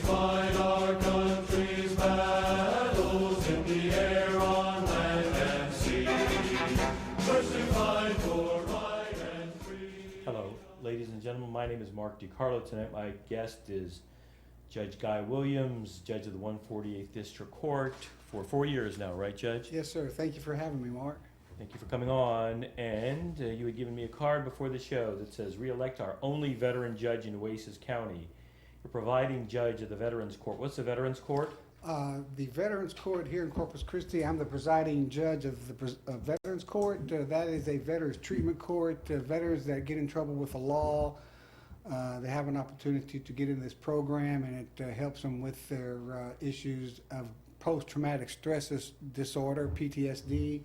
fight our country's battles in the air, on land and sea. First we fight for right and free. Hello, ladies and gentlemen. My name is Mark DiCarlo. Tonight my guest is Judge Guy Williams, Judge of the 148th District Court for 4 years now, right, Judge? Yes, sir. Thank you for having me, Mark. Thank you for coming on. And you had given me a card before the show that says, "Re-elect our only veteran judge in Oasis County." You're providing judge of the Veterans Court. What's the Veterans Court? The Veterans Court here in Corpus Christi, I'm the presiding judge of the Veterans Court. That is a veterans treatment court. Veterans that get in trouble with the law, they have an opportunity to get in this program, and it helps them with their issues of post-traumatic stress disorder, PTSD.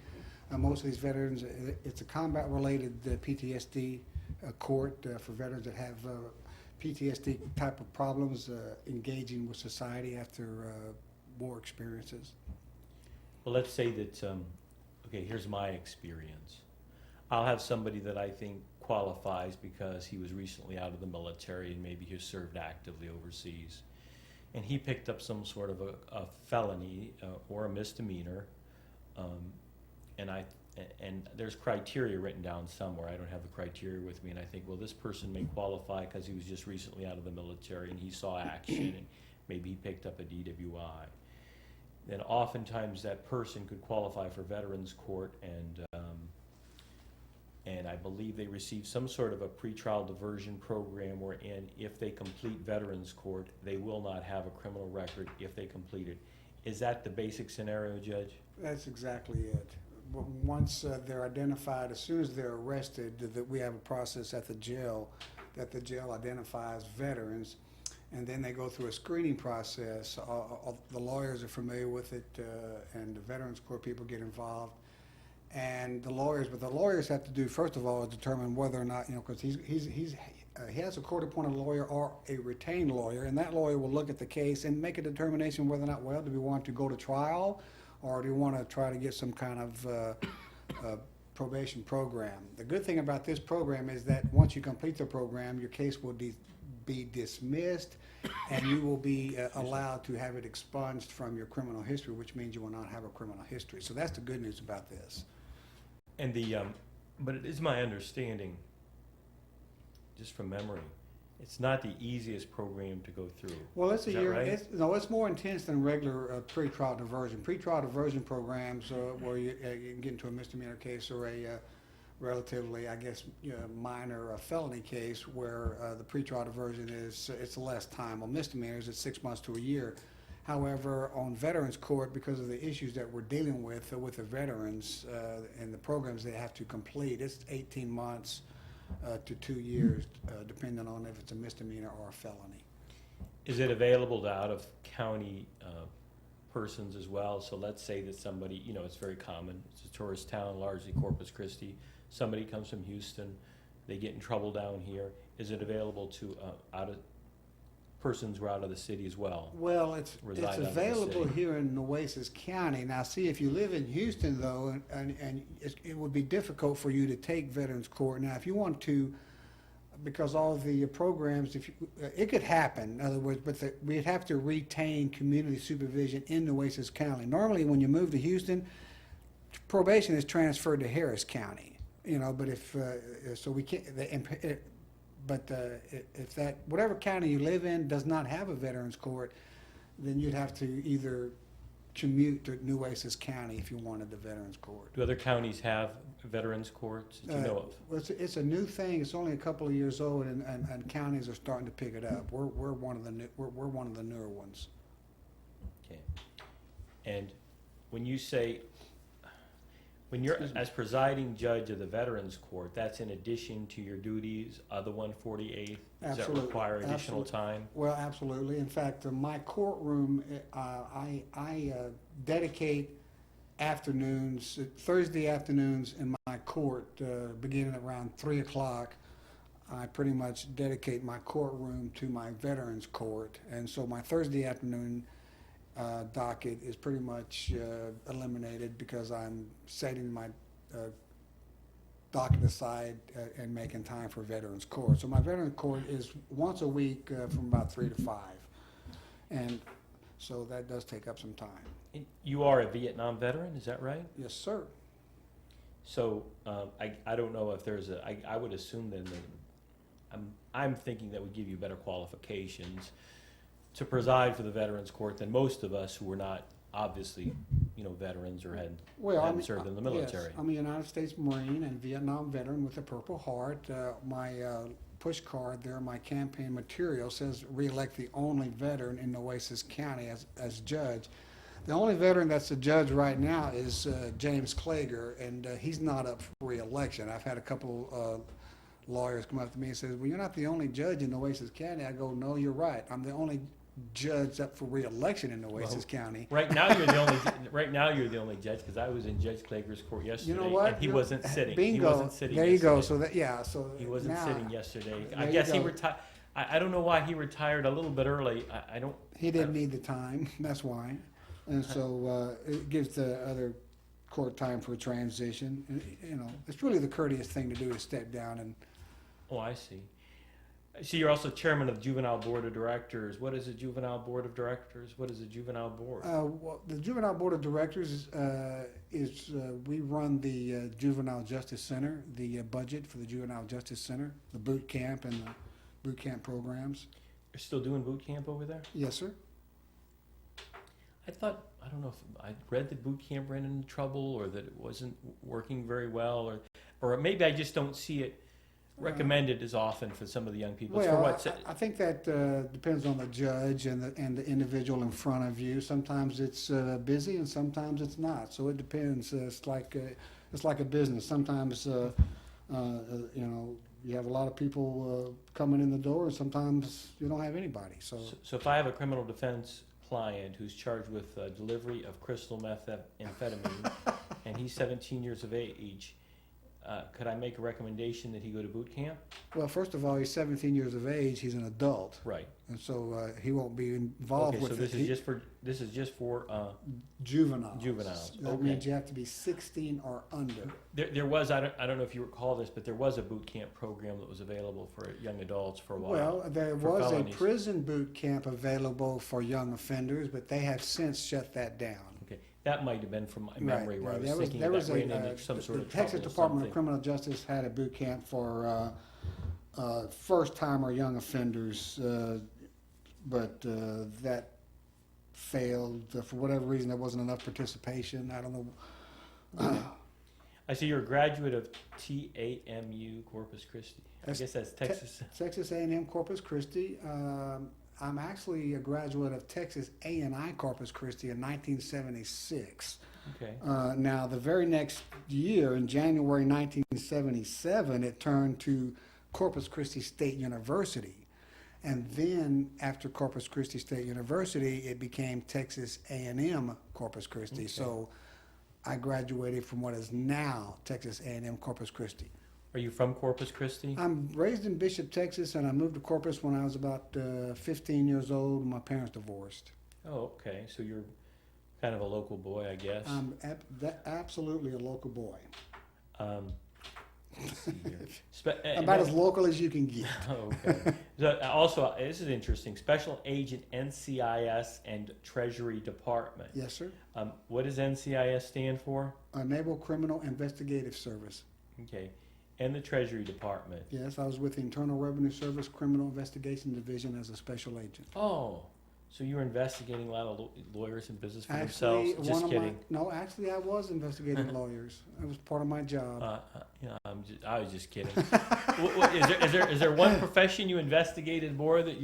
Most of these veterans, it's a combat-related PTSD court for veterans that have PTSD type of problems engaging with society after war experiences. Well, let's say that, okay, here's my experience. I'll have somebody that I think qualifies because he was recently out of the military and maybe he served actively overseas. And he picked up some sort of a felony or a misdemeanor. And there's criteria written down somewhere. I don't have the criteria with me, and I think, well, this person may qualify because he was just recently out of the military and he saw action and maybe he picked up a DWI. Then oftentimes that person could qualify for Veterans Court, and I believe they receive some sort of a pretrial diversion program wherein if they complete Veterans Court, they will not have a criminal record if they complete it. Is that the basic scenario, Judge? That's exactly it. Once they're identified, as soon as they're arrested, that we have a process at the jail that the jail identifies veterans, and then they go through a screening process. The lawyers are familiar with it, and the Veterans Court people get involved. And the lawyers have to do, first of all, is determine whether or not, because he has a court-appointed lawyer or a retained lawyer, and that lawyer will look at the case and make a determination whether or not, well, do we want to go to trial, or do you want to try to get some kind of probation program? The good thing about this program is that once you complete the program, your case will be dismissed, and you will be allowed to have it expunged from your criminal history, which means you will not have a criminal history. So that's the good news about this. And but it is my understanding, just from memory, it's not the easiest program to go through. Well, it's a Is that year. right? It's more intense than regular pretrial diversion. Pretrial diversion programs where you can get into a misdemeanor case or a relatively, I guess, minor felony case where the pretrial diversion it's less time. On misdemeanors, it's 6 months to a year. However, on Veterans Court, because of the issues that we're dealing with the veterans and the programs they have to complete, it's 18 months to 2 years, depending on if it's a misdemeanor or a felony. Is it available to out-of-county persons as well? So let's say that somebody, it's very common, it's a tourist town, largely Corpus Christi. Somebody comes from Houston, they get in trouble down here. Is it available to persons who are out of the city as well? Well, it's Reside out of the available city. here in Nueces County. Now, see, if you live in Houston, though, and it would be difficult for you to take Veterans Court. Now, if you want to, because all the programs, it could happen, in other words, but we'd have to retain community supervision in Nueces County. Normally, when you move to Houston, probation is transferred to Harris County, but so we can't, but if that, whatever county you live in does not have a Veterans Court, then you'd have to either commute to Nueces County if you wanted the Veterans Court. Do other counties have Veterans Courts that you know of? Well, it's a new thing. It's only a couple of years old, and counties are starting to pick it up. We're one of the newer ones. Okay. And when you say, when you're as presiding judge of the Veterans Court, that's in addition to your duties of the 148th? Does that Absolutely. require additional Absolutely. time? Well, absolutely. In fact, my courtroom, I dedicate afternoons, Thursday afternoons in my court, beginning at around 3 o'clock. I pretty much dedicate my courtroom to my Veterans Court, and so my Thursday afternoon docket is pretty much eliminated because I'm setting my docket aside and making time for Veterans Court. So my Veterans Court is once a week from about 3 to 5. And so that does take up some time. And you are a Vietnam veteran, is that right? Yes, sir. So I don't know if there's I would assume then that I'm thinking that would give you better qualifications to preside for the Veterans Court than most of us who are not obviously, veterans or hadn't served in the military. Yes, I'm a United States Marine and Vietnam veteran with a Purple Heart. My push card there, my campaign material says re-elect the only veteran in Nueces County as judge. The only veteran that's a judge right now is James Klager, and he's not up for re-election. I've had a couple lawyers come up to me and say, well, you're not the only judge in Nueces County. I go, no, you're right. I'm the only judge up for re-election in Nueces County. Right now you're the only. Right now you're the only judge because I was in Judge Klager's court yesterday, You know what? and he wasn't sitting. Bingo. He wasn't sitting. There you go. Yesterday. So He wasn't now, sitting yesterday. There I you guess he go. retired. I don't know why he retired a little bit early. I don't. He didn't need the time. That's why. And so it gives the other court time for a transition. And, it's really the courteous thing to do is step down and. Oh, I see. I see you're also chairman of the Juvenile Board of Directors. What is a Juvenile Board of Directors? What is a Juvenile Board? Well, the Juvenile Board of Directors is we run the Juvenile Justice Center, the budget for the Juvenile Justice Center, the boot camp and the boot camp programs. You're still doing boot camp over there? Yes, sir. I don't know if I read that boot camp ran into trouble or that it wasn't working very well or maybe I just don't see it recommended as often for some of the young people. It's for Well, what, I think that depends on the judge and the individual in front of you. Sometimes it's busy and sometimes it's not. So it depends. It's like a business. Sometimes you have a lot of people coming in the door, and sometimes you don't have anybody. So if I have a criminal defense client who's charged with delivery of crystal methamphetamine and he's 17 years of age, could I make a recommendation that he go to boot camp? well, first of all, he's 17 years of age. He's an adult, Right. and so he won't be involved Okay, with so it. this is just for Juveniles. Juveniles, That okay. means you have to be 16 or under. there was I don't know if you recall this, but there was a boot camp program that was available for young adults for a while. Well, there for was felonies. a prison boot camp available for young offenders, but they have since shut that down. Okay, that might have been from my memory where I was There thinking there that was ran into some sort the of Texas trouble or Department of something. Criminal Justice had a boot camp for first-timer young offenders, but that failed. For whatever reason, there wasn't enough participation. I don't know. I see you're a graduate of TAMU Corpus Christi. I That's guess that's Texas. Texas A&M Corpus Christi. I'm actually a graduate of Texas A&I Corpus Christi in 1976. Okay. Now, the very next year, in January 1977, it turned to Corpus Christi State University. And then, after Corpus Christi State University, it became Texas A&M Corpus Christi. Okay. So I graduated from what is now Texas A&M Corpus Christi. Are you from Corpus Christi? I'm raised in Bishop, Texas, and I moved to Corpus when I was about 15 years old. My parents divorced. Oh, okay. So you're kind of a local boy, I guess. I'm absolutely a local boy. Let's see here. About as local as you can get. Oh, okay. So, also, this is interesting. Special Agent NCIS and Treasury Department. Yes, sir. What does NCIS stand for? Naval Criminal Investigative Service. Okay. And the Treasury Department. Yes, I was with the Internal Revenue Service Criminal Investigation Division as a special agent. Oh, so you were investigating a lot of lawyers in business for themselves? Actually, Just kidding. actually, I was investigating lawyers. It was part of my job. I was just kidding. Is there one profession you investigated more that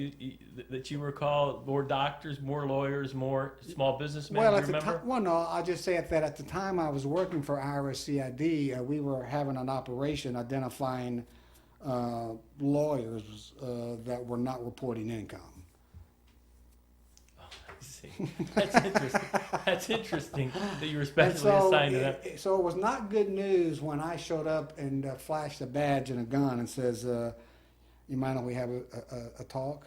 you recall? More doctors, more lawyers, more small businessmen? Well, do at you the remember? time, well, no, I'll just say that at the time I was working for IRS-CID, we were having an operation identifying lawyers that were not reporting income. I see. That's interesting. That's interesting that you were And specially assigned to that. so it was not good news when I showed up and flashed a badge and a gun and says, "You mind if we have a talk?"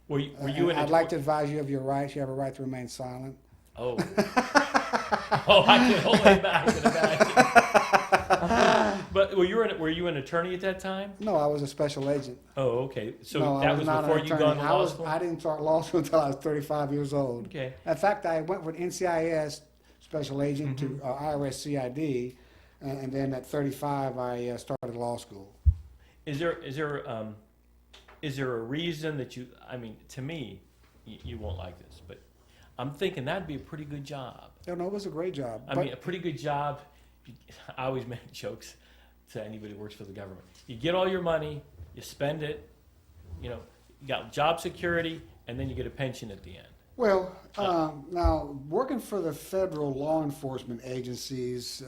Were you in? I'd like to advise you of your rights. You have a right to remain silent. Oh. Oh, I can only imagine. But were you an attorney at that time? No, I was a special agent. Oh, okay. So No, I that was not an before you attorney. gone to law school? I didn't start law school until I was 35 years old. Okay. In fact, I went with NCIS special agent Mhm. to IRS CID, and then at 35 I started law school. Is there a reason that you? I mean, to me, you won't like this, but I'm thinking that'd be a pretty good job. No, it was a great job. I mean, a pretty good job. I always make jokes to anybody who works for the government. You get all your money, you spend it, you got job security, and then you get a pension at the end. Well, now working for the federal law enforcement agencies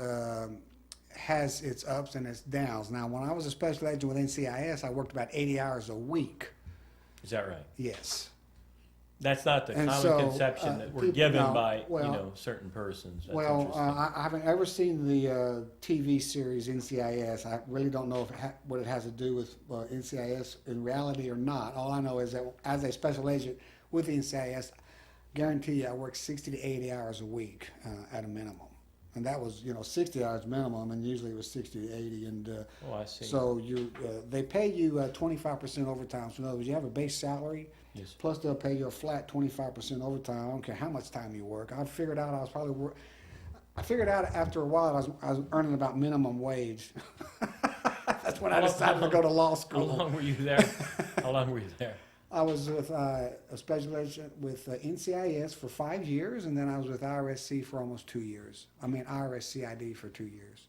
has its ups and its downs. Now, when I was a special agent with NCIS, I worked about 80 hours a week. Is that right? Yes. That's not the And common so, conception that we're people given know- by well- certain persons. That's Well, interesting. I haven't ever seen the TV series NCIS. I really don't know if what it has to do with NCIS in reality or not. All I know is that as a special agent with NCIS, guarantee you I worked 60 to 80 hours a week at a minimum. And that was, 60 hours minimum, and usually it was 60 to 80. And Oh, I see. so they pay you 25% overtime. So in other words, you have a base salary, Yes. plus they'll pay you a flat 25% overtime. I don't care how much time you work. I figured out I figured out after a while I was earning about minimum wage. That's when I decided to go to law How school. long were you there? How long were you there? I was with a special agent with NCIS for 5 years, and then I was with IRSC for almost 2 years. I mean IRSCID for 2 years.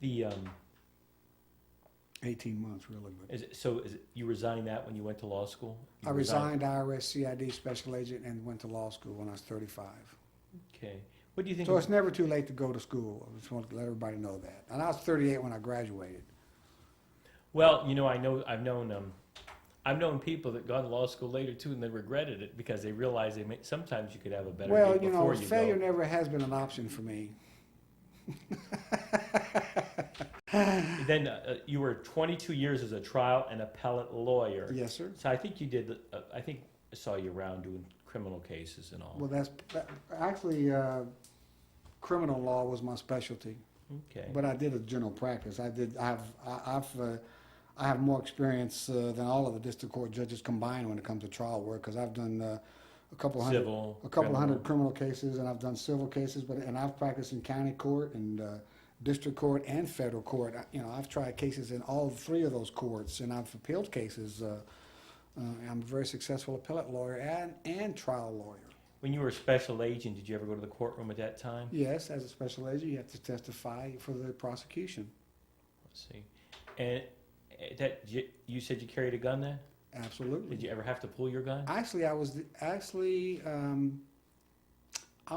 The 18 months, really. But is it you resigned that when you went to law school? You I resigned IRSCID special agent and went to law school when I was 35. Okay. What do you think? So it's never too late to go to school. I just want to let everybody know that. And I was 38 when I graduated. Well, I've known people that gone to law school later too, and they regretted it because they realized sometimes you could have a better Well, deal before you failure go. never has been an option for me. Then you were 22 years as a trial and appellate lawyer. Yes, sir. So I think you did. I think I saw you around doing criminal cases and all. Well, actually criminal law was my specialty, Okay. but I did a general practice. I have more experience than all of the district court judges combined when it comes to trial work, because I've done a couple Civil, hundred criminal cases, and I've done civil cases, and I've practiced in county court and district court and federal court. I've tried cases in all three of those courts, and I've appealed cases. I'm a very successful appellate lawyer and trial lawyer. When you were a special agent, did you ever go to the courtroom at that time? Yes, as a special agent, you have to testify for the prosecution. Let's see. And you said you carried a gun then? Absolutely. Did you ever have to pull your gun? Actually, I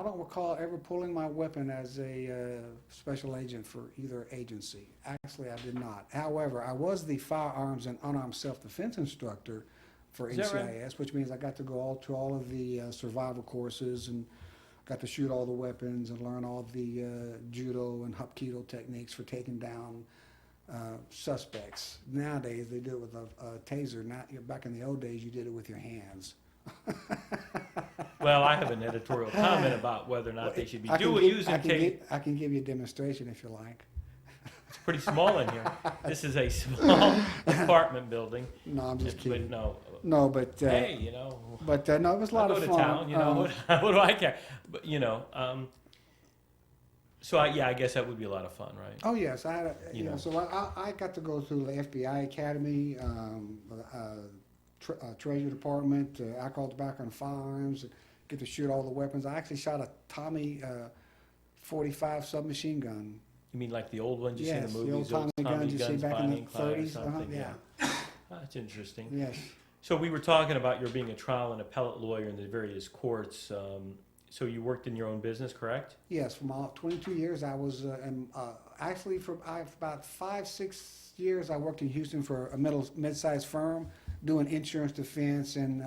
don't recall ever pulling my weapon as a special agent for either agency. Actually, I did not. However, I was the firearms and unarmed self-defense instructor for Is that NCIS, right? which means I got to go to all of the survival courses and got to shoot all the weapons and learn all the judo and hapkido techniques for taking down suspects. Nowadays, they do it with a taser. Back in the old days, you did it with your hands. Well, I have an editorial comment about whether or not they should be using tape. I can give you a demonstration if you like. It's pretty small in here. This is a small apartment building. No, I'm just kidding. But no. No, but Hey, no, it was a lot I'll go of to fun. town. What do I care? But so I guess that would be a lot of fun, right? Oh yes, I had You know. so I got to go through the FBI Academy, Treasury Department, alcohol, tobacco, and firearms. Get to shoot all the weapons. I actually shot a Tommy 45 submachine gun. You mean like the old ones you see in Yes, the the movies? old Tommy guns you see back in the Bonnie and Clyde or 30s. something? Yeah. Oh, that's interesting. Yes. So we were talking about your being a trial and appellate lawyer in the various courts. So you worked in your own business, correct? Yes, for my 22 years, I was actually for about 5-6 years, I worked in Houston for a mid-sized firm doing insurance defense and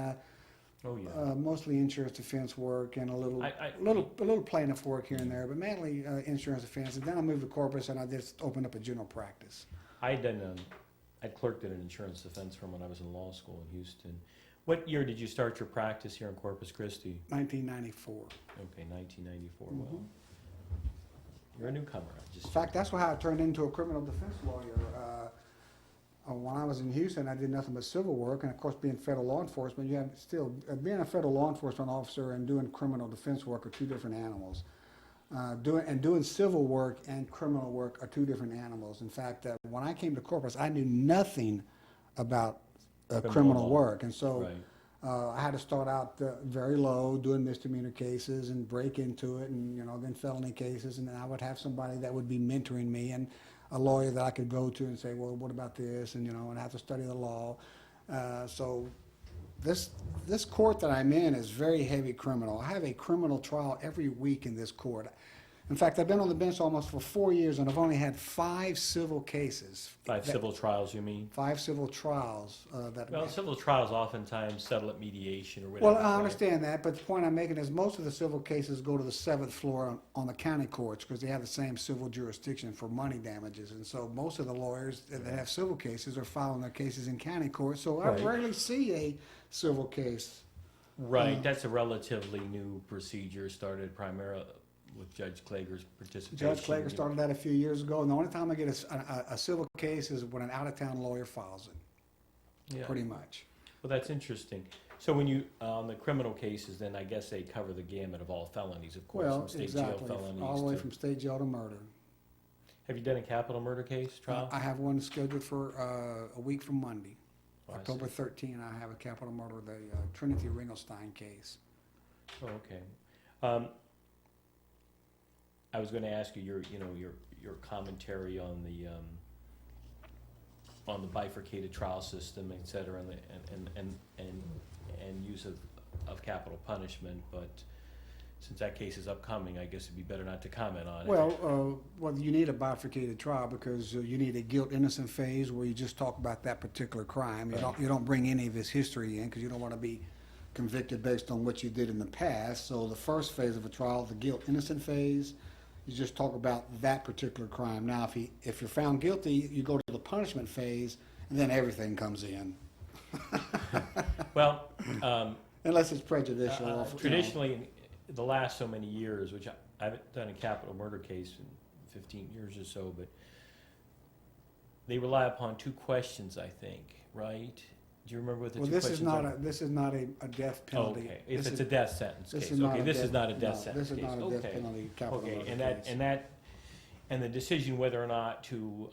Oh yeah. mostly insurance defense work and a little I- little plaintiff work here and there, but mainly insurance defense. And then I moved to Corpus and I just opened up a general practice. I clerked at an insurance defense firm when I was in law school in Houston. What year did you start your practice here in Corpus Christi? 1994. Okay, 1994. Mhm. Well, You're a newcomer. I just In fact, that's how I turned into a criminal defense lawyer. When I was in Houston, I did nothing but civil work, and of course, being federal law enforcement, you have still being a federal law enforcement officer and doing criminal defense work are two different animals. Doing civil work and criminal work are two different animals. In fact, when I came to Corpus, I knew nothing about criminal law. work, and so. Right. I had to start out very low, doing misdemeanor cases and break into it, and then felony cases, and then I would have somebody that would be mentoring me, and a lawyer that I could go to and say, well, what about this, and and I have to study the law. So this court that I'm in is very heavy criminal. I have a criminal trial every week in this court. In fact, I've been on the bench almost for 4 years, and I've only had 5 civil cases. Civil trials, you mean? 5 civil trials Well, civil trials oftentimes settle at mediation or whatever. Well, I right? understand that, but the point I'm making is most of the civil cases go to the 7th floor on the county courts because they have the same civil jurisdiction for money damages. And so most of the lawyers that have civil cases are filing their cases in county court. So I Right. rarely see a civil case. Right, that's a relatively new procedure, started primarily with Judge Klager's participation. Judge Klager started that a few years ago, and the only time I get a civil case is when an out-of-town lawyer files it, Yeah. pretty much. Well, that's interesting. So when you, on the criminal cases, then I guess they cover the gamut of all felonies, of course, Well, from state exactly, jail felonies all the way to- from state jail to murder. Have you done a capital murder case trial? I have one scheduled for a week from Monday. Oh, I October see. 13, I have a capital murder, the Trinity Ringelstein case. Oh, okay. I was gonna ask you your commentary on the bifurcated trial system, et cetera, and use of capital punishment, but since that case is upcoming, I guess it'd be better not to comment on it. Well, you need a bifurcated trial because you need a guilt-innocent phase where you just talk about that particular crime. Right. You don't bring any of his history in because you don't want to be convicted based on what you did in the past. So the first phase of a trial, the guilt-innocent phase, you just talk about that particular crime. Now, if you're found guilty, you go to the punishment phase, and then everything comes in. Well, Unless it's prejudicial. traditionally, in the last so many years, which I haven't done a capital murder case in 15 years or so, but they rely upon 2 questions, I think, right? Do you remember what the Well, 2 this questions is not are? this is not a death penalty. Okay, if This it's is- a death sentence this case, is not okay, a this is death- not a death no, sentence this is case, not a death okay. penalty capital Okay, murder and case. and the decision whether or not to,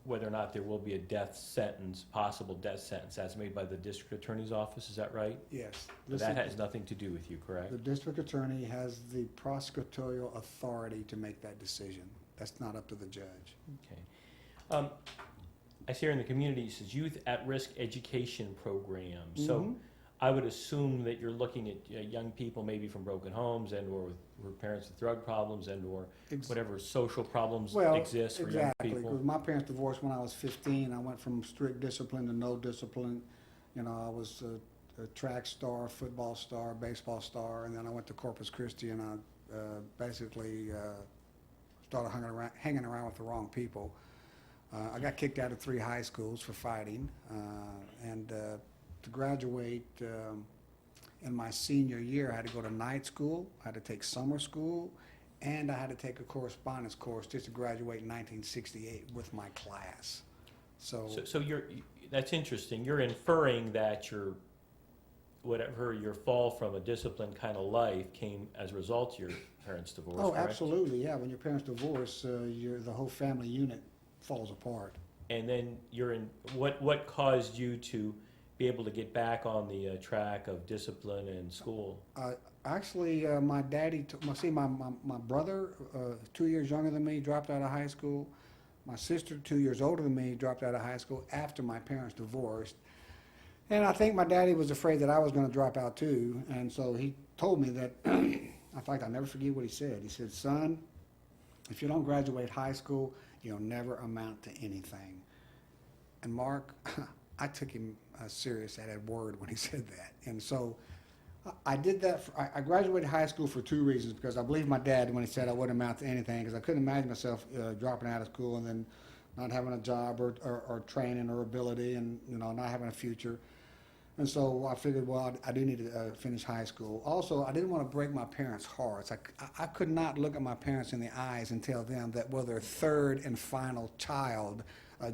whether or not there will be a death sentence, possible death sentence, that's made by the district attorney's office, is that right? Yes. But that has nothing to do with you, correct? The district attorney has the prosecutorial authority to make that decision. That's not up to the judge. Okay. I see here in the community, it says Youth at Risk Education Program. So Mhm. I would assume that you're looking at young people maybe from broken homes and/or with parents with drug problems and/or Ex- whatever social problems Well, exist for young exactly, people. because my parents divorced when I was 15. I went from strict discipline to no discipline. I was a track star, football star, baseball star, and then I went to Corpus Christi and I basically started hanging around with the wrong people. I got kicked out of 3 high schools for fighting, and to graduate in my senior year, I had to go to night school, I had to take summer school, and I had to take a correspondence course just to graduate in 1968 with my class. So So that's interesting. You're inferring that your fall from a disciplined kind of life came as a result of your parents' divorce, oh, correct? absolutely, yeah. When your parents divorce, the whole family unit falls apart. And then what caused you to be able to get back on the track of discipline and school? Actually, my daddy, my brother, 2 years younger than me, dropped out of high school. My sister, 2 years older than me, dropped out of high school after my parents divorced. And I think my daddy was afraid that I was going to drop out too. And so he told me that, in fact, I'll never forget what he said. He said, son, if you don't graduate high school, you'll never amount to anything. And Mark, I took him serious at that word when he said that. And so I did that. I graduated high school for 2 reasons, because I believed my dad when he said I wouldn't amount to anything, because I couldn't imagine myself dropping out of school and then not having a job or training or ability and not having a future. And so I figured, well, I do need to finish high school. Also, I didn't want to break my parents' hearts. I could not look at my parents in the eyes and tell them that, well, their third and final child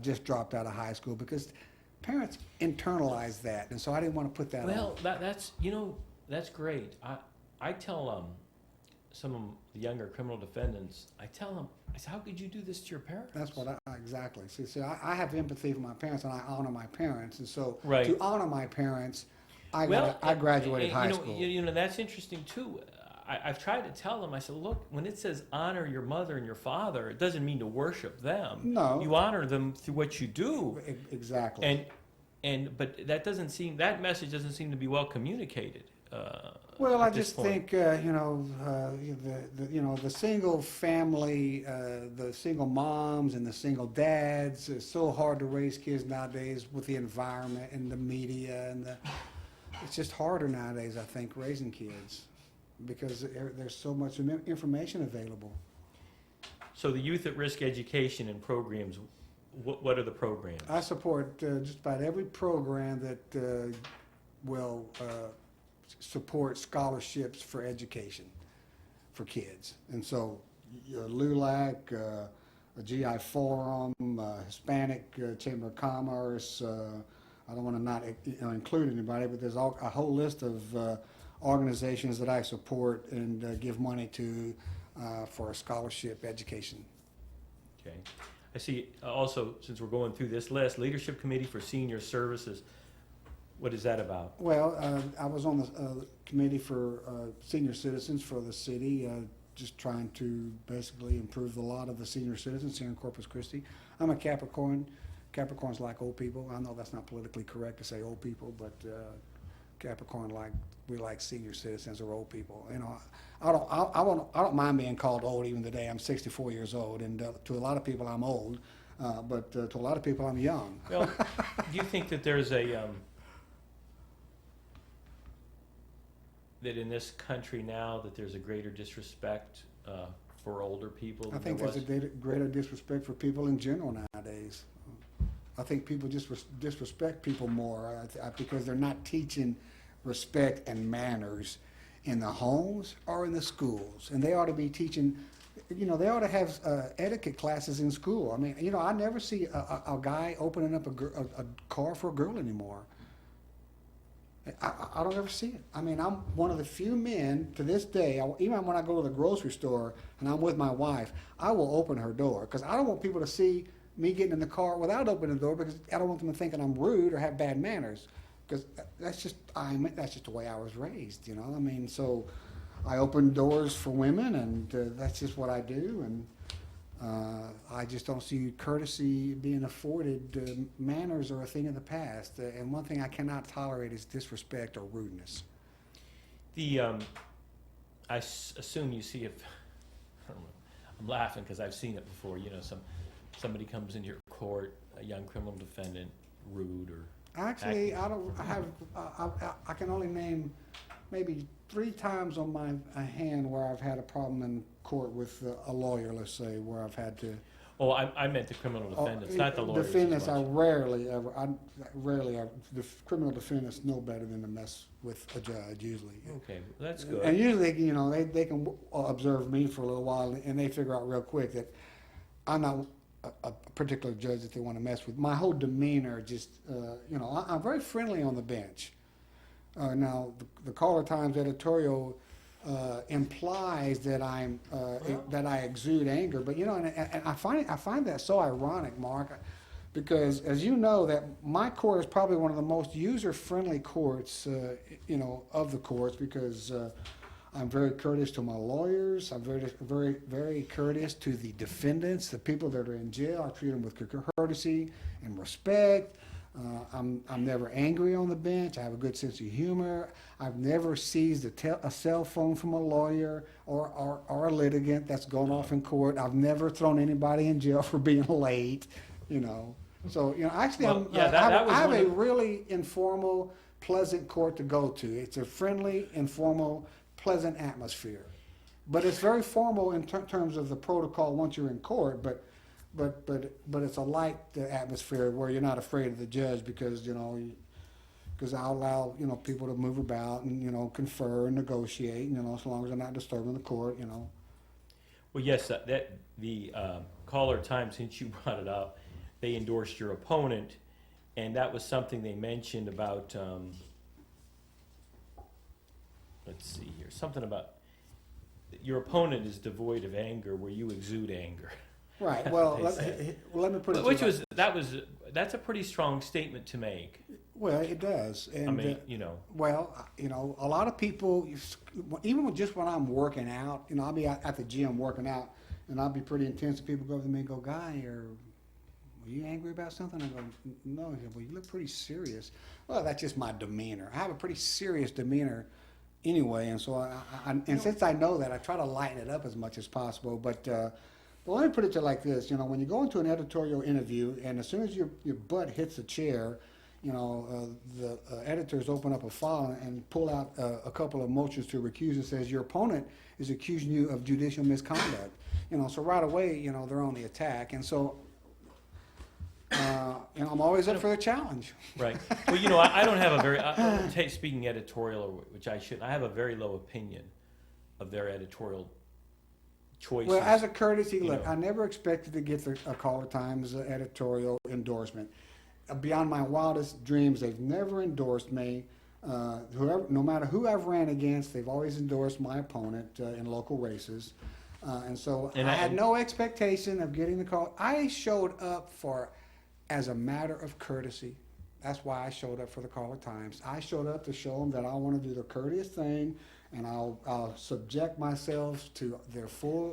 just dropped out of high school, because parents internalize that. And so I didn't want to put that on. Well, that's, that's great. I tell some of the younger criminal defendants, I tell them, I say, how could you do this to your parents? That's what exactly. See, I have empathy for my parents, and I honor my parents. And so Right. to honor my parents, I Well, graduated high school. That's interesting too. I've tried to tell them, I said, look, when it says honor your mother and your father, it doesn't mean to worship them. No. You honor them through what you do. Exactly. But that message doesn't seem to be well communicated. Well, I at this just point. think, the single family, the single moms and the single dads, it's so hard to raise kids nowadays with the environment and the media it's just harder nowadays, I think, raising kids, because there's so much information available. So the youth at risk education and programs, what are the programs? I support just about every program that will support scholarships for education for kids. And so LULAC, a GI Forum, Hispanic Chamber of Commerce, I don't want to not include anybody, but there's a whole list of organizations that I support and give money to for a scholarship education. Okay. I see also, since we're going through this list, Leadership Committee for Senior Services. What is that about? Well, I was on the committee for senior citizens for the city, just trying to basically improve the lot of the senior citizens here in Corpus Christi. I'm a Capricorn. Capricorns like old people. I know that's not politically correct to say old people, but Capricorn we like senior citizens or old people. I don't mind being called old even today. I'm 64 years old, and to a lot of people I'm old, but to a lot of people I'm young. Well, do you think that there's that in this country now that there's a greater disrespect for older people? I think there's a greater disrespect for people in general nowadays. I think people just disrespect people more because they're not teaching respect and manners in the homes or in the schools. And they ought to be teaching, they ought to have etiquette classes in school. I mean, I never see a guy opening up a car for a girl anymore. I don't ever see it. I mean, I'm one of the few men to this day, even when I go to the grocery store and I'm with my wife, I will open her door because I don't want people to see me getting in the car without opening the door, because I don't want them to think that I'm rude or have bad manners, because that's just the way I was raised, I mean, so I open doors for women, and that's just what I do, and I just don't see courtesy being afforded. Manners are a thing of the past, and one thing I cannot tolerate is disrespect or rudeness. Assume you see if I don't know, I'm laughing because I've seen it before. Somebody comes into your court, a young criminal defendant, rude or Actually, acting. I can only name maybe 3 times on my hand where I've had a problem in court with a lawyer, let's say, where I've had to. Oh, I meant the criminal defendants, not the lawyers. Defendants, as I much. rarely ever. The criminal defendants know better than to mess with a judge usually. Okay, well, that's good. And usually, they can observe me for a little while, and they figure out real quick that I'm not a particular judge that they want to mess with. My whole demeanor just, I'm very friendly on the bench. Now, the Caller Times editorial implies that that I exude anger, but and I find that so ironic, Mark, because as you know, that my court is probably one of the most user-friendly courts, of the courts, because I'm very courteous to my lawyers. I'm very, very, very courteous to the defendants, the people that are in jail. I treat them with courtesy and respect. I'm never angry on the bench. I have a good sense of humor. I've never seized a cell phone from a lawyer or a litigant that's gone off in court. I've never thrown anybody in jail for being late, So, actually, Well, I have a really informal, pleasant court to go to. It's a friendly, informal, pleasant atmosphere. But it's very formal in terms of the protocol once you're in court, but it's a light atmosphere where you're not afraid of the judge because, because I'll allow, people to move about and, confer and negotiate, as long as they're not disturbing the court, Well, yes, the Caller Times, since you brought it up, they endorsed your opponent, and that was something they mentioned about, let's see here, something about, your opponent is devoid of anger where you exude anger. Right, well, They said. let me put it Which to you that's a pretty strong statement to make. well, it does. And, I mean, well, a lot of people, even just when I'm working out, I'll be at the gym working out, and I'll be pretty intense, and people go up to me and go, Guy, were you angry about something? I go, no. He goes, well, you look pretty serious. Well, that's just my demeanor. I have a pretty serious demeanor anyway, and so since I know that, I try to lighten it up as much as possible. But let me put it to you like this: when you go into an editorial interview, and as soon as your butt hits the chair, the editors open up a file and pull out a couple of motions to recuse and says your opponent is accusing you of judicial misconduct. So right away, they're on the attack, and so. I'm always up for the challenge. right. Well, I don't have a very, speaking editorial, which I shouldn't, I have a very low opinion of their editorial choices. Well, as a courtesy, you look, know. I never expected to get a Caller Times editorial endorsement. Beyond my wildest dreams, they've never endorsed me. No matter who I've ran against, they've always endorsed my opponent in local races. And so I had no expectation of getting the call. I showed up as a matter of courtesy. That's why I showed up for the Caller Times. I showed up to show them that I want to do the courteous thing, and I'll subject myself to their full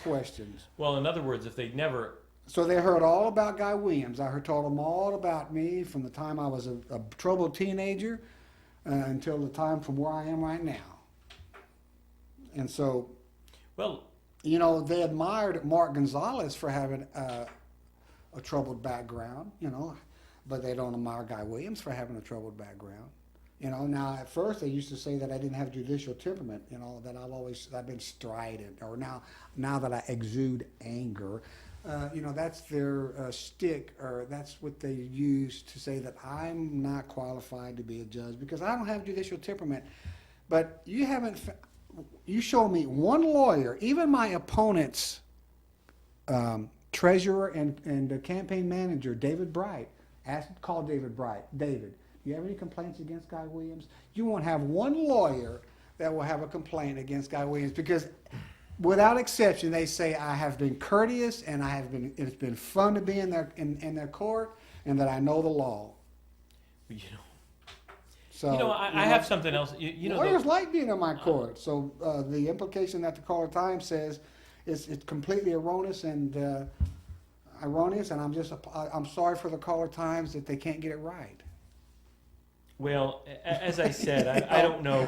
questions. Well, in other words, if they'd never, So they heard all about Guy Williams. I told them all about me from the time I was a troubled teenager until the time from where I am right now. And so, well, they admired Mark Gonzalez for having a troubled background, but they don't admire Guy Williams for having a troubled background. Now at first they used to say that I didn't have judicial temperament, that I've been strident, or now that I exude anger, that's their shtick, or that's what they use to say that I'm not qualified to be a judge because I don't have judicial temperament. But you show me one lawyer, even my opponent's treasurer and campaign manager, David Bright, call David Bright. David, do you have any complaints against Guy Williams? You won't have one lawyer that will have a complaint against Guy Williams because, without exception, they say I have been courteous and it's been fun to be in their court and that I know the law. So, I have something else. Lawyers like being in my court. So the implication that the Caller Times says it's completely erroneous, and I'm sorry for the Caller Times that they can't get it right. Well, as I said, I don't know,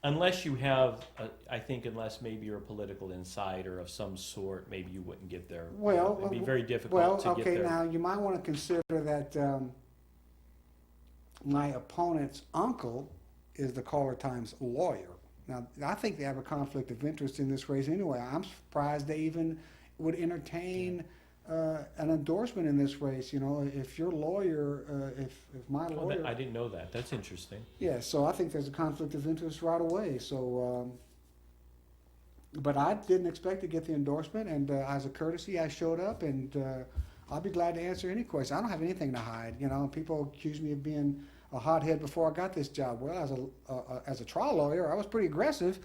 unless you have, unless maybe you're a political insider of some sort, maybe you wouldn't get there. Well, it'd be very difficult to get there. Now you might want to consider that my opponent's uncle is the Caller Times lawyer. Now, I think they have a conflict of interest in this race anyway. I'm surprised they even would entertain an endorsement in this race. If your lawyer, if my lawyer... I didn't know that. That's interesting. Yeah, so I think there's a conflict of interest right away. So, but I didn't expect to get the endorsement, and as a courtesy, I showed up, and I'll be glad to answer any question. I don't have anything to hide. People accuse me of being a hothead before I got this job. Well, as a trial lawyer, I was pretty aggressive,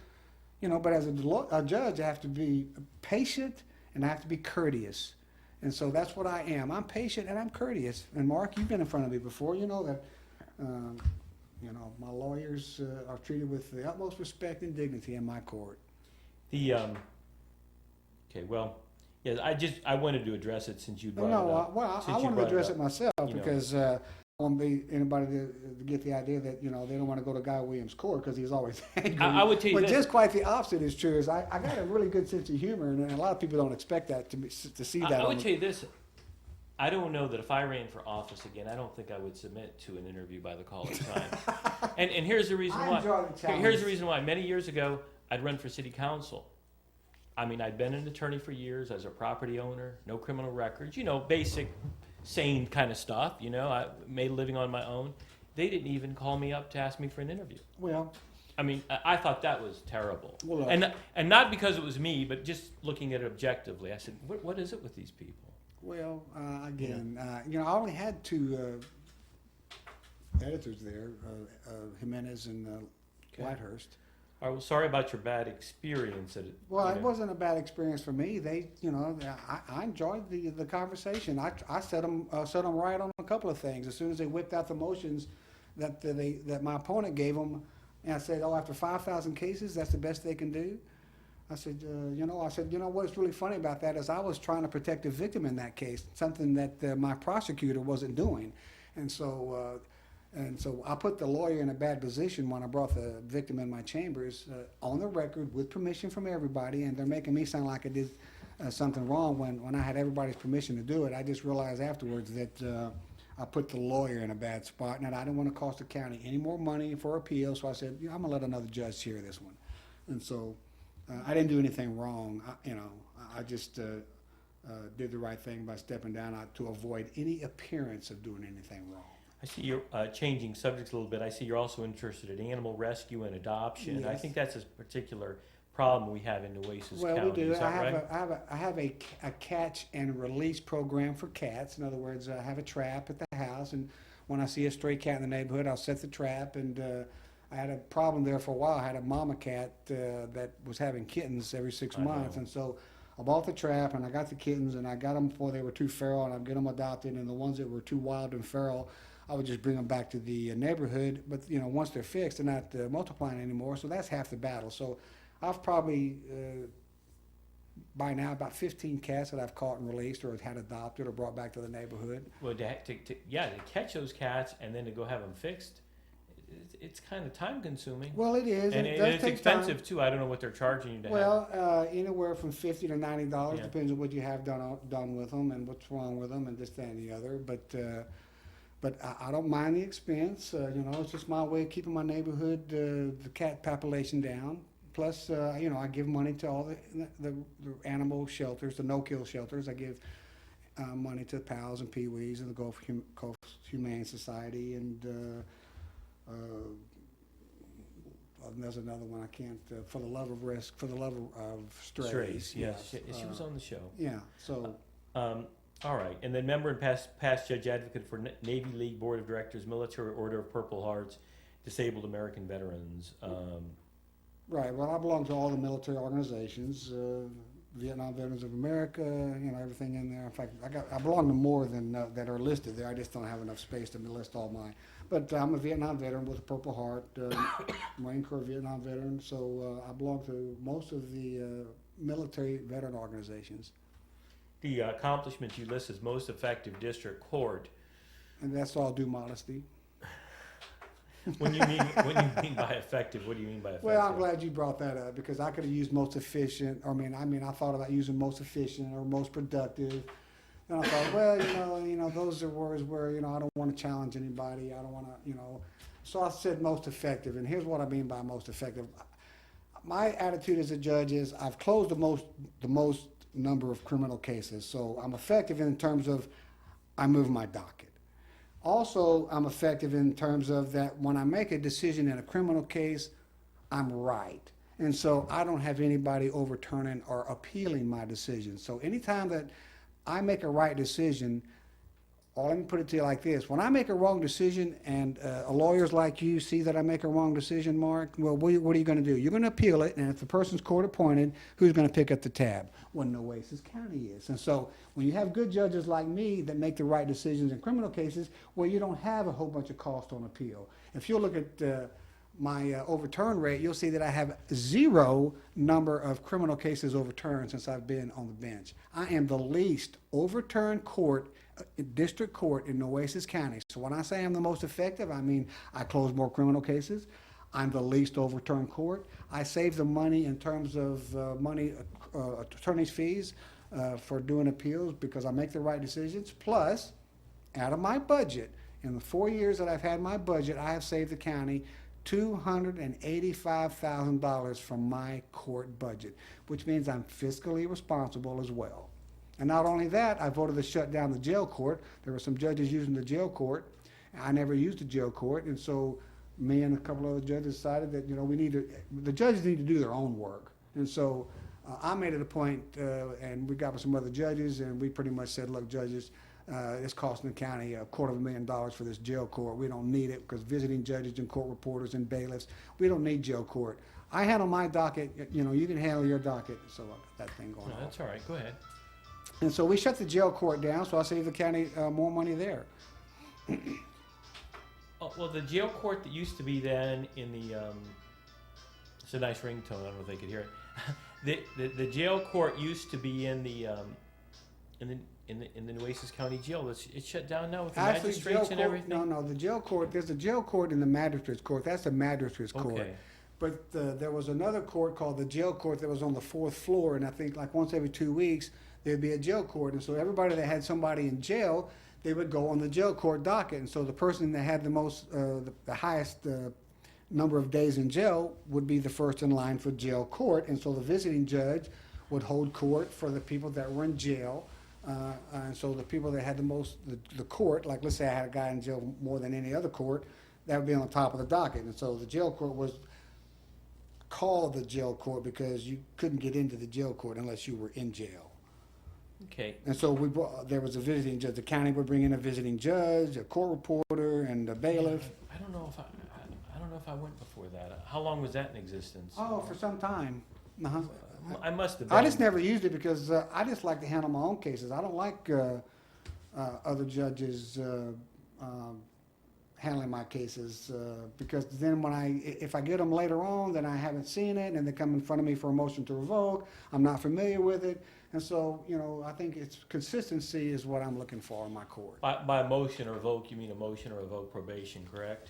but as a judge, I have to be patient and I have to be courteous. And so that's what I am. I'm patient and I'm courteous. And Mark, you've been in front of me before. You know that, my lawyers are treated with the utmost respect and dignity in my court. Yeah, I wanted to address it since you brought it up. I want to address it myself because I don't want anybody to get the idea that they don't want to go to Guy Williams' court because he's always angry. I would tell you but this. Just quite the opposite is true. Is I got a really good sense of humor, and a lot of people don't expect that to see that. I would tell you this. I don't know that if I ran for office again, I don't think I would submit to an interview by the Caller Times. and here's the reason why. Enjoy the challenge. Here's the reason why. Many years ago, I'd run for city council. I mean, I'd been an attorney for years as a property owner, no criminal records, basic, sane kind of stuff, I made a living on my own. they didn't even call me up to ask me for an interview. Well, I mean, I thought that was terrible. Well, And not because it was me, but just looking at it objectively. I said, what is it with these people? well, again, you know, I only had two editors there, Jimenez and Okay. Whitehurst. I was sorry about your bad experience. Well, it wasn't a bad experience for me. They, you know, I enjoyed the conversation. I set them right on a couple of things. As soon as they whipped out the motions that my opponent gave them, and I said, oh, after 5,000 cases, that's the best they can do. I said, you know, what's really funny about that is I was trying to protect the victim in that case, something that my prosecutor wasn't doing, and so I put the lawyer in a bad position when I brought the victim in my chambers on the record with permission from everybody, and they're making me sound like I did something wrong when I had everybody's permission to do it. I just realized afterwards that I put the lawyer in a bad spot, and I didn't want to cost the county any more money for appeal, so I said, I'm going to let another judge hear this one. And so I didn't do anything wrong. I just did the right thing by stepping down to avoid any appearance of doing anything wrong. I see you're changing subjects a little bit. I see you're also interested in animal rescue and adoption. I Yes. think that's a particular problem we have in Nueces Well, County. we do. Is that right? I have a catch and release program for cats. In other words, I have a trap at the house, and when I see a stray cat in the neighborhood, I'll set the trap. And I had a problem there for a while. I had a mama cat that was having kittens every 6 I months, know. and so I bought the trap, and I got the kittens, and I got them before they were too feral, and I'd get them adopted. And the ones that were too wild and feral, I would just bring them back to the neighborhood. But you know, once they're fixed, they're not multiplying anymore. So that's half the battle. So I've probably by now about 15 cats that I've caught and released or had adopted or brought back to the neighborhood. Well, to catch those cats and then to go have them fixed, it's kind of time consuming. Well, it is. And It does it's take expensive time. too. I don't know what they're charging you to have. Well, anywhere from $50 to $90 Yeah. depends on what you have done with them and what's wrong with them and this, that, and the other. But I don't mind the expense. You know, it's just my way of keeping my neighborhood, the cat population down. Plus, you know, I give money to all the animal shelters, the no-kill shelters. I give money to PALS and Pee-wees and the Gulf Humane Society, and there's another one I can't, for the love of strays. Yes. She was on the show. Yeah, so, All right, and then member and past judge advocate for Navy League Board of Directors, Military Order of Purple Hearts, Disabled American Veterans. right, well, I belong to all the military organizations, Vietnam Veterans of America, you know, everything in there. In fact, I belong to more than that are listed there. I just don't have enough space to list all mine. But I'm a Vietnam veteran with a Purple Heart, Marine Corps Vietnam veteran, so I belong to most of the military veteran organizations. The accomplishments you list as most effective district court. And that's all due modesty. When you mean by effective, what do you mean by effective? Well, I'm glad you brought that up because I could have used most efficient. I thought about using most efficient or most productive. And I thought, well, you know, those are words where, you know, I don't want to challenge anybody. I don't want to, you know. So I said most effective, and here's what I mean by most effective. My attitude as a judge is I've closed the most number of criminal cases, so I'm effective in terms of I move my docket. Also, I'm effective in terms of that when I make a decision in a criminal case, I'm right. And so I don't have anybody overturning or appealing my decision. So anytime that I make a right decision, or let me put it to you like this. When I make a wrong decision and lawyers like you see that I make a wrong decision, Mark, well, what are you going to do? You're going to appeal it, and if the person's court appointed, who's going to pick up the tab? Well, Nueces County is. And so when you have good judges like me that make the right decisions in criminal cases, well, you don't have a whole bunch of cost on appeal. If you look at my overturn rate, you'll see that I have 0 number of criminal cases overturned since I've been on the bench. I am the least overturned district court in Nueces County. So when I say I'm the most effective, I mean I close more criminal cases. I'm the least overturned court. I save the money in terms of attorney's fees for doing appeals because I make the right decisions. Plus, out of my budget, in the 4 years that I've had my budget, I have saved the county $285,000 from my court budget, which means I'm fiscally responsible as well. And not only that, I voted to shut down the jail court. There were some judges using the jail court, I never used a jail court, and so me and a couple other judges decided that, the judges need to do their own work. And so I made it a point, and we got with some other judges, and we pretty much said, look, judges, it's costing the county $250,000 for this jail court. We don't need it because visiting judges and court reporters and bailiffs, we don't need jail court. I handle my docket, you can handle your docket, so I got that thing going No, on. that's all right, go ahead. And so we shut the jail court down, so I saved the county more money there. Oh, well, the jail court that used to be then in the, it's a nice ringtone, I don't know if they could hear it. The jail court used to be in the Nueces County Jail. It's shut down now with the Actually, magistrates and jail court, everything? no, the jail court, there's a jail court and the magistrate's court. That's the magistrate's court. Okay, But there was another court called the jail court that was on the 4th floor, and I think like once every 2 weeks, there'd be a jail court. And so everybody that had somebody in jail, they would go on the jail court docket. And so the person that had the most, the highest number of days in jail would be the first in line for jail court. And so the visiting judge would hold court for the people that were in jail. And so the people that had the most, the court, like let's say I had a guy in jail more than any other court, that would be on the top of the docket. And so the jail court was called the jail court because you couldn't get into the jail court unless you were in jail. okay. And so there was a visiting judge. The county would bring in a visiting judge, a court reporter, and a bailiff. I don't know if I went before that. How long was that in existence? Oh, for some time. Uh-huh. I must have been. I just never used it because I just like to handle my own cases. I don't like other judges handling my cases because then if I get them later on, then I haven't seen it, and they come in front of me for a motion to revoke. I'm not familiar with it, and so I think it's consistency is what I'm looking for in my court. By motion or revoke, you mean a motion or revoke probation, correct?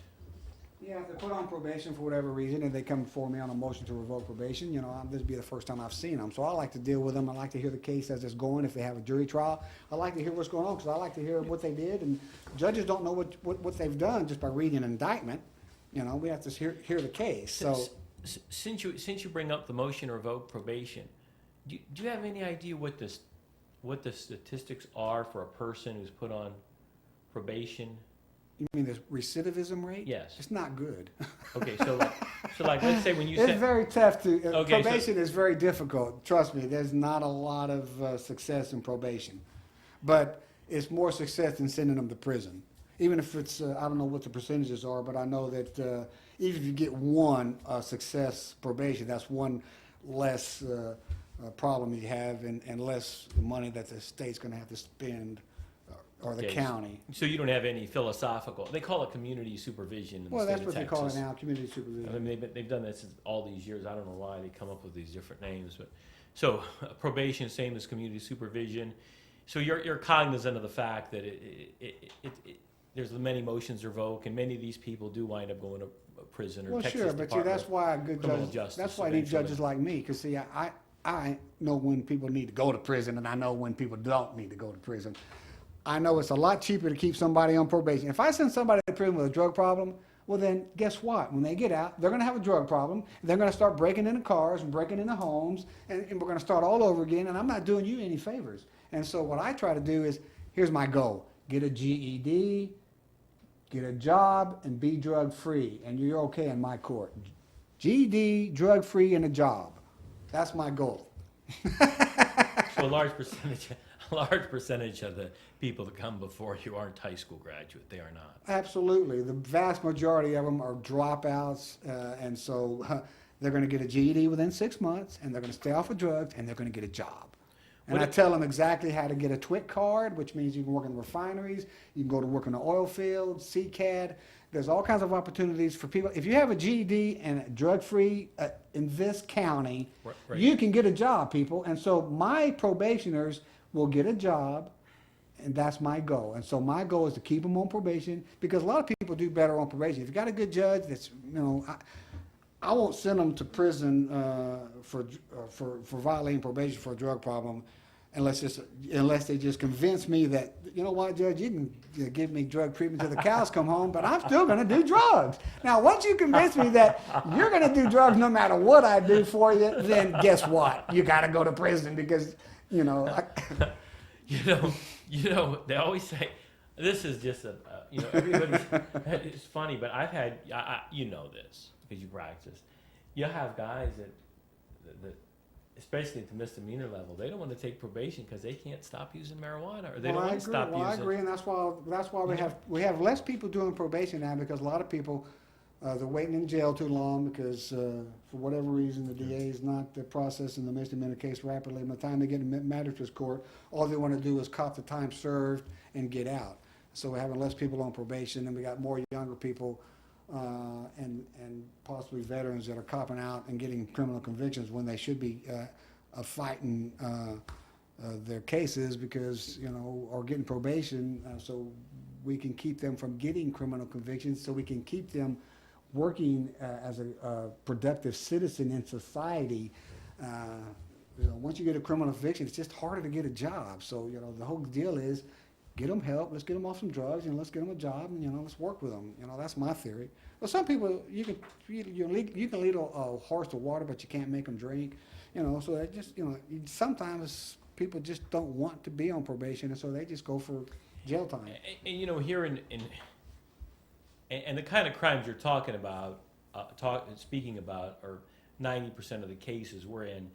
Yeah, if they're put on probation for whatever reason, and they come before me on a motion to revoke probation, this would be the first time I've seen them. So I like to deal with them. I like to hear the case as it's going. If they have a jury trial, I like to hear what's going on because I like to hear what they did. And judges don't know what they've done just by reading an indictment. We have to hear the case. So Since you bring up the motion or revoke probation, do you have any idea what the statistics are for a person who's put on probation? you mean the recidivism rate? Yes. It's not good. Okay, so like let's say when you It's said very tough to, Okay, so- probation is very difficult. Trust me, there's not a lot of success in probation. But it's more success than sending them to prison. Even if it's, I don't know what the percentages are, but I know that even if you get one success probation, that's one less problem you have and less money that the state's gonna have to spend or the Okay, county. so you don't have any philosophical, they call it community supervision in the Well, state that's of what they Texas. call it now, community I supervision. mean, they've done this all these years. I don't know why they come up with these different names, but so probation, same as community supervision. So you're cognizant of the fact that there's many motions to revoke, and many of these people do wind up going to prison or Well, Texas sure, but see, Department that's of why a good Criminal judge, Justice that's why I need eventually. judges like me, because see, I know when people need to go to prison, and I know when people don't need to go to prison. I know it's a lot cheaper to keep somebody on probation. If I send somebody to prison with a drug problem, well then, guess what? When they get out, they're gonna have a drug problem, they're gonna start breaking into cars and breaking into homes, and we're gonna start all over again, and I'm not doing you any favors. And so what I try to do is, here's my goal: get a GED, get a job, and be drug-free, and you're okay in my court. GED, drug-free, and a job. That's my goal. So a large percentage of the people that come before you aren't high school graduate. They are not. Absolutely. The vast majority of them are dropouts, and so they're going to get a GED within 6 months, and they're going to stay off of drugs, and they're going to get a job. And What I if- tell them exactly how to get a TWIC card, which means you can work in refineries, you can go to work in the oil field, CCAD. There's all kinds of opportunities for people. If you have a GED and drug-free in this county, Right. you can get a job, people. And so my probationers will get a job, and that's my goal. And so my goal is to keep them on probation, because a lot of people do better on probation. If you got a good judge that's, I won't send them to prison for violating probation for a drug problem unless they just convince me that, you know what, Judge, you can give me drug treatment till the cows come home, but I'm still going to do drugs. Now, once you convince me that you're going to do drugs no matter what I do for you, then guess what? You got to go to prison because, You know, they always say, This is just everybody's, it's funny, but I've had, you know this, because you practice. You have guys that, especially at the misdemeanor level, they don't want to take probation because they can't stop using marijuana, or they don't want to stop Well, I using. agree, and that's why we have less people doing probation now, because a lot of people, they're waiting in jail too long because, for whatever reason, the DA is not processing the misdemeanor case rapidly. By the time they get to magistrate's court, all they want to do is cop the time served and get out. So we're having less people on probation, and we got more younger people, and possibly veterans that are copping out and getting criminal convictions when they should be fighting their cases because, or getting probation, so we can keep them from getting criminal convictions, so we can keep them working as a productive citizen in society. Once you get a criminal conviction, it's just harder to get a job. So, the whole deal is get them help, let's get them off some drugs, and let's get them a job, and, let's work with them. That's my theory. Well, some people, you can lead a horse to water, but you can't make them drink. So that just, sometimes people just don't want to be on probation, and so they just go for jail time. And here and the kind of crimes you're talking about, speaking about, are 90% of the cases wherein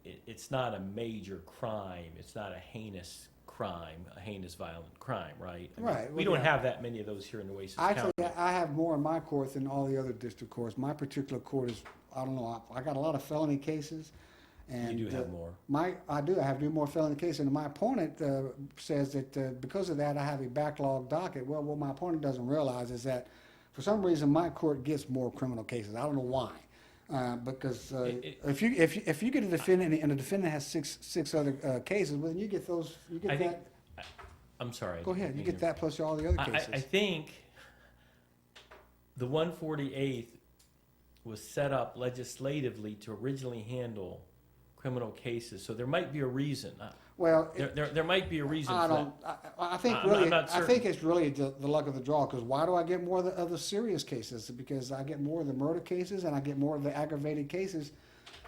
it's not a major crime, it's not a heinous crime, a heinous violent crime, right? Right. We don't have that many of those here in Oasis Actually, County. I have more in my court than all the other district courts. My particular court is, I don't know, I got a lot of felony cases. And You do have more. I have more felony cases, and my opponent says that because of that, I have a backlog docket. Well, what my opponent doesn't realize is that for some reason my court gets more criminal cases. I don't know why. Because if you get a defendant and the defendant has six other cases, well, then you get those. You get I think, that. I'm sorry. Go ahead. You get that plus all the other cases. I think the 148th was set up legislatively to originally handle criminal cases, so there might be a reason. Well, There might be a reason I for don't. that. I think I'm really. not I think it's really the luck of the draw. Because why do I get more of the serious cases? Because I get more of the murder cases and I get more of the aggravated cases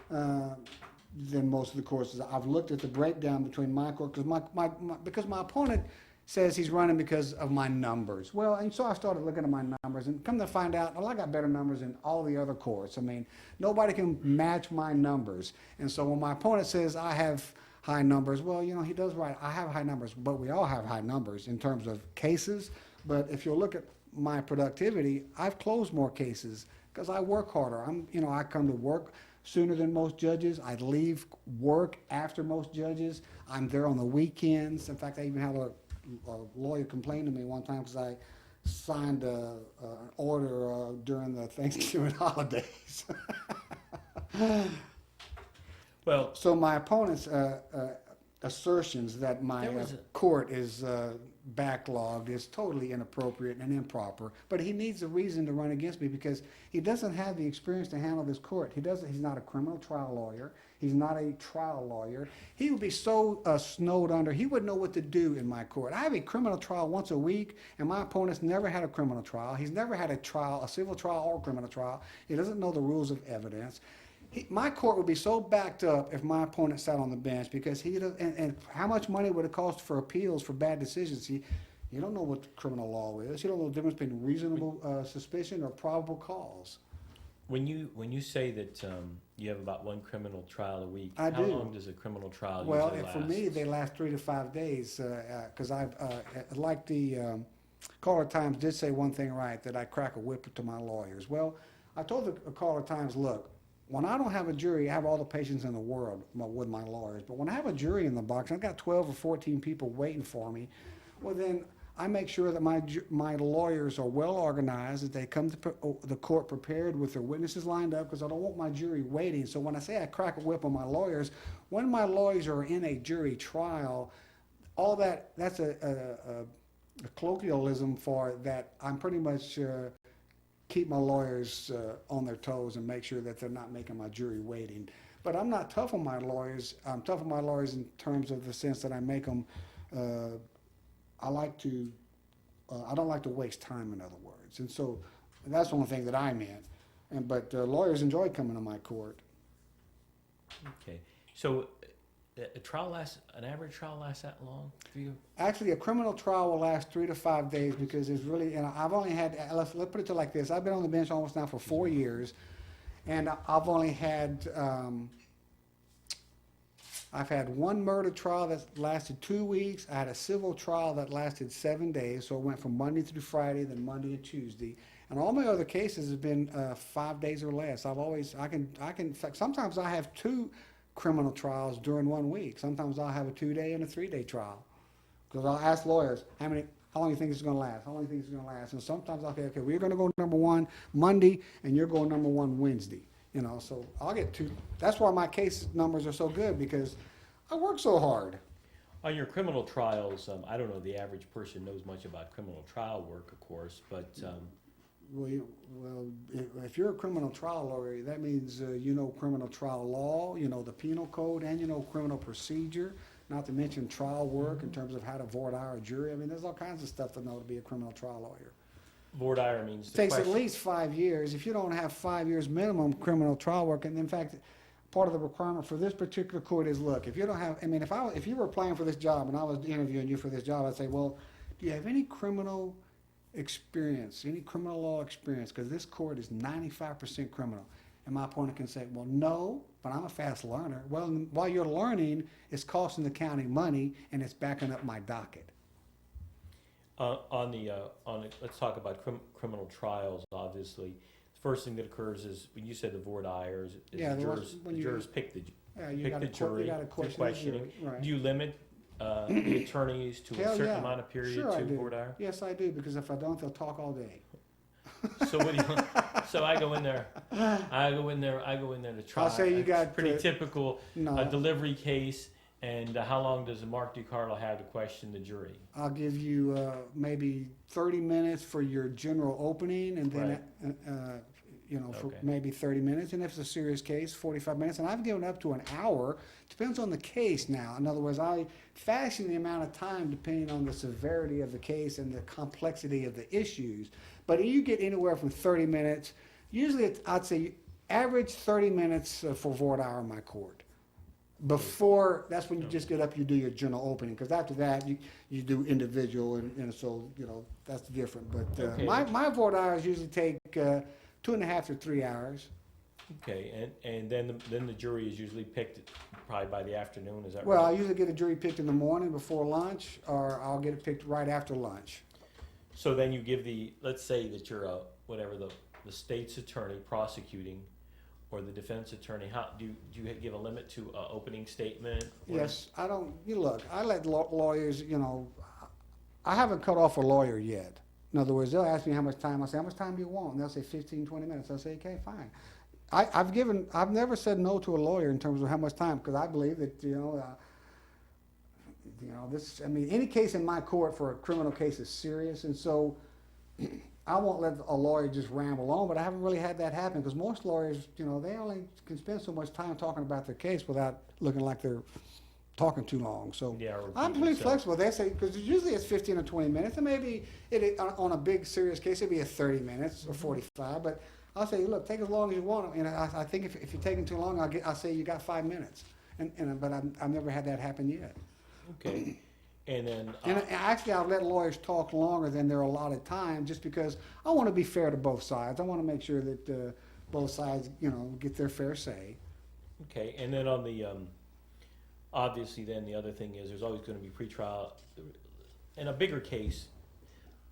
than most of the courts. I've looked at the breakdown between my court because my opponent says he's running because of my numbers. Well, and so I started looking at my numbers, and come to find out, well, I got better numbers than all the other courts. I mean, nobody can match my numbers. And so when my opponent says I have high numbers, well, he does right. I have high numbers, but we all have high numbers in terms of cases. But if you look at my productivity, I've closed more cases because I work harder. I come to work sooner than most judges. I leave work after most judges. I'm there on the weekends. In fact, I even had a lawyer complained to me one time because I signed an order during the Thanksgiving holidays. Well, So my opponent's assertions that my There was court is backlogged is totally inappropriate and improper. But he needs a reason to run against me because he doesn't have the experience to handle this court. He's not a criminal trial lawyer. He's not a trial lawyer. He would be so snowed under. He wouldn't know what to do in my court. I have a criminal trial once a week, and my opponent's never had a criminal trial. He's never had a civil trial or criminal trial. He doesn't know the rules of evidence. My court would be so backed up if my opponent sat on the bench because and how much money would it cost for appeals for bad decisions? You don't know what criminal law is. You don't know the difference between reasonable suspicion or probable cause. when you say that you have about one criminal trial a week, I how do. long does a criminal trial Well, usually last? for me, they last 3 to 5 days because like the Caller Times did say one thing right, that I crack a whip to my lawyers. Well, I told the Caller Times, look, when I don't have a jury, I have all the patience in the world with my lawyers. But when I have a jury in the box, I've got 12 or 14 people waiting for me, well then I make sure that my lawyers are well organized, that they come to the court prepared with their witnesses lined up, because I don't want my jury waiting. So when I say I crack a whip on my lawyers, when my lawyers are in a jury trial, all that's a colloquialism for that. I'm pretty much keep my lawyers on their toes and make sure that they're not making my jury waiting. But I'm not tough on my lawyers. I'm tough on my lawyers in terms of the sense that I make them. I don't like to waste time, in other words. And so that's the only thing that I meant. But lawyers enjoy coming to my court. Okay, so an average trial lasts that long for you? Actually, a criminal trial will last 3 to 5 days because it's really, and I've only had, let's put it like this, I've been on the bench almost now for 4 years, and I've only had, I've had one murder trial that lasted 2 weeks. I had a civil trial that lasted 7 days, so it went from Monday through Friday, then Monday to Tuesday. And all my other cases have been 5 days or less. In fact, sometimes I have 2 criminal trials during 1 week. Sometimes I'll have a 2-day and a 3-day trial. Because I'll ask lawyers, how long do you think it's going to last? How long do you think it's going to last? And sometimes I'll say, okay, we're going to go number 1 Monday, and you're going number 1 Wednesday. You know, so I'll get 2. That's why my case numbers are so good, because I work so hard. On your criminal trials, I don't know the average person knows much about criminal trial work, of course, but If you're a criminal trial lawyer, that means you know criminal trial law, you know the penal code, and you know criminal procedure, not to mention trial work in terms of how to voir dire a jury. I mean, there's all kinds of stuff to know to be a criminal trial lawyer. voir dire means It the takes question. at least 5 years. If you don't have 5 years minimum criminal trial work, and in fact, part of the requirement for this particular court is, look, if you don't have, I mean, if you were applying for this job and I was interviewing you for this job, I'd say, well, do you have any criminal experience, any criminal law experience? Because this court is 95% criminal. And my opponent can say, well, no, but I'm a fast learner. Well, while you're learning, it's costing the county money and it's backing up my docket. Let's talk about criminal trials. Obviously, the first thing that occurs is when you said the voir dire is Yeah, the the jurors. when The you- jurors pick the You pick got the to jury you got to through question the jury, questioning. right. Do you limit the attorneys to a Hell certain yeah. amount of period Sure I to do. voir dire? Yes, I do, because if I don't, they'll talk all day. So what do you? So I go in there. I go in there to try. I'll say you It's got, pretty typical No, a delivery case. And how long does Mark DiCarlo have to question the jury? I'll give you maybe 30 minutes for your general opening, and then, for Okay. maybe 30 minutes. And if it's a serious case, 45 minutes. And I've given up to an hour. Depends on the case now. In other words, I fashion the amount of time depending on the severity of the case and the complexity of the issues. But you get anywhere from 30 minutes. Usually, I'd say average 30 minutes for voir dire in my court. Before, that's when you just get up, you do your general opening, because after that, you do individual, and so, that's different. But Okay. my voir dires usually take 2.5 to 3 hours. Okay, and then the jury is usually picked probably by the afternoon. Is that Well, I right? usually get a jury picked in the morning before lunch, or I'll get it picked right after lunch. So then you give let's say that you're the state's attorney prosecuting, or the defense attorney. How do you give a limit to opening statement? Or- Yes, I don't, look, I let lawyers, I haven't cut off a lawyer yet. In other words, they'll ask me how much time. I say, how much time do you want? And they'll say 15, 20 minutes. I'll say, okay, fine. I've never said no to a lawyer in terms of how much time, because I believe that, any case in my court for a criminal case is serious, and so I won't let a lawyer just ramble on, but I haven't really had that happen, because most lawyers, they only can spend so much time talking about their case without looking like they're talking too long. So Yeah, or I'm repeat pretty yourself. flexible. They say, because usually it's 15 or 20 minutes, and maybe on a big serious case, it'd be a 30 minutes or 45, but I'll say, look, take as long as you want. And I think if you're taking too long, I'll say you got 5 minutes. But I've never had that happen yet. Okay, and then And actually, I've let lawyers talk longer than their allotted time, just because I want to be fair to both sides. I want to make sure that both sides, get their fair say. okay, and then on the obviously then the other thing is there's always going to be pretrial. In a bigger case,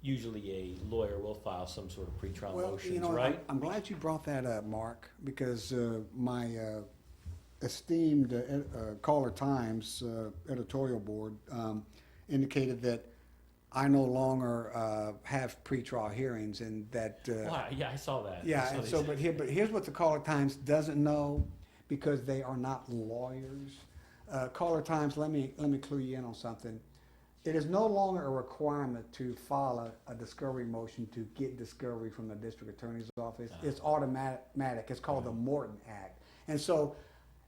usually a lawyer will file some sort of pretrial motions, right? I'm glad you brought that up, Mark, because my esteemed Caller Times editorial board indicated that I no longer have pretrial hearings, and that Wow, yeah, I saw that. I yeah. saw And they so, said- but here's what the Caller Times doesn't know, because they are not lawyers. Caller Times, let me clue you in on something. It is no longer a requirement to file a discovery motion to get discovery from the district attorney's office. It's automatic. It's called the Morton Act. And so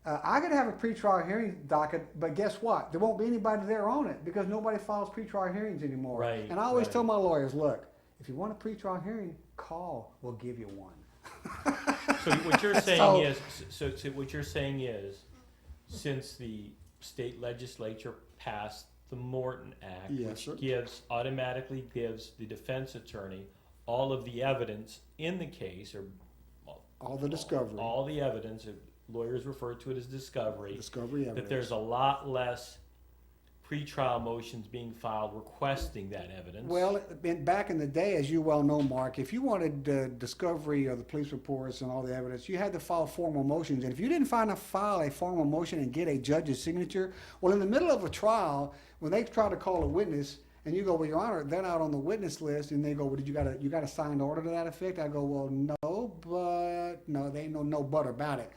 I could have a pretrial hearing docket, but guess what? There won't be anybody there on it, because nobody files pretrial hearings anymore. Right, And I always right. tell my lawyers, look, if you want a pretrial hearing, call. We'll give you one. So what you're saying So- is, so what you're saying is, since the state legislature passed the Morton Act, Yes, sir. which automatically gives the defense attorney all of the evidence in the case, or All the discovery, all the evidence, lawyers refer to it as discovery, discovery evidence. that there's a lot less pretrial motions being filed requesting that evidence. Well, back in the day, as you well know, Mark, if you wanted discovery of the police reports and all the evidence, you had to file formal motions. And if you didn't file a formal motion and get a judge's signature, well, in the middle of a trial, when they try to call a witness, and you go, well, Your Honor, they're not on the witness list, and they go, well, you got a signed order to that effect? I go, well, no, they ain't no but about it.